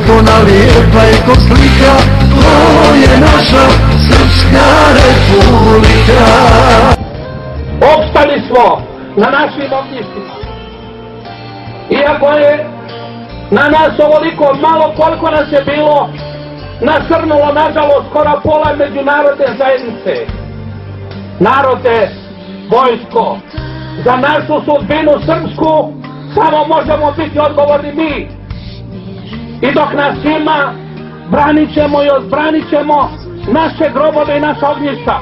ikona, lijepa je ko slika, to je naša Srpska Republika. Opstali smo na našim ognjištima. Iako je na nas ovoliko malo koliko nas je bilo, nasrnulo nažalost skoro pola međunarodne zajednice. Narode, vojsko, za našu sudbinu srpsku samo možemo biti odgovorni mi. I dok nas ima, branit ćemo i odbranit ćemo naše grobove i naša ognjišta.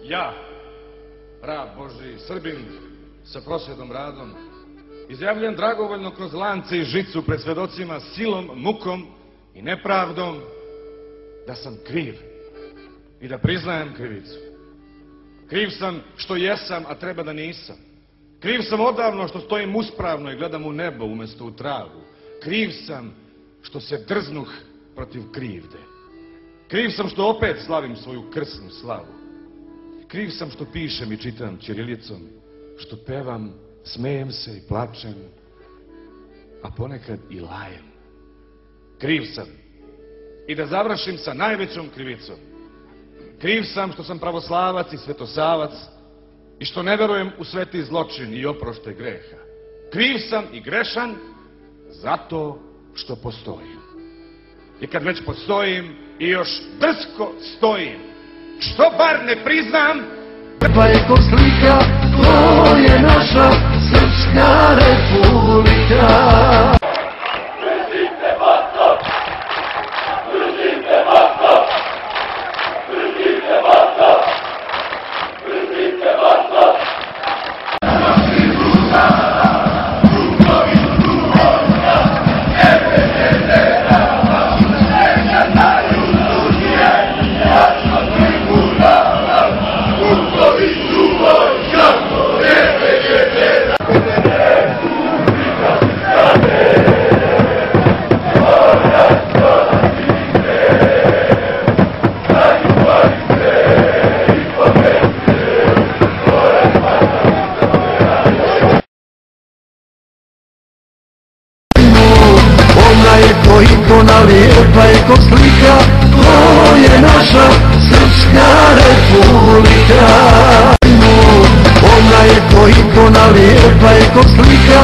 Ja, rab Božji, Srbin, sa prosvjedom radom, izjavljujem dragovoljno kroz lance i žicu pred svjedocima silom, mukom i nepravdom da sam kriv i da priznajem krivicu. Kriv sam što jesam, a treba da nisam. Kriv sam odavno što stojim uspravno i gledam u nebo umjesto u travu. Kriv sam što se drznuh protiv krivde. Kriv sam što opet slavim svoju krsnu slavu. Kriv sam što pišem i čitam ćirilicom, što pevam, smejem se i plačem, a ponekad i lajem. Kriv sam. I da završim sa najvećom krivicom. Kriv sam što sam pravoslavac i svetosavac i što ne verujem u sveti zločin i oproštaj greha. Kriv sam i grešan zato što postojim. I kad već postojim i još drsko stojim, što bar ne priznam, lijepa je ko slika, to je naša Srpska Republika. Ikona, lijepa je ko slika, to je naša Srpska Republika. Ona je ko ikona, lijepa je ko slika,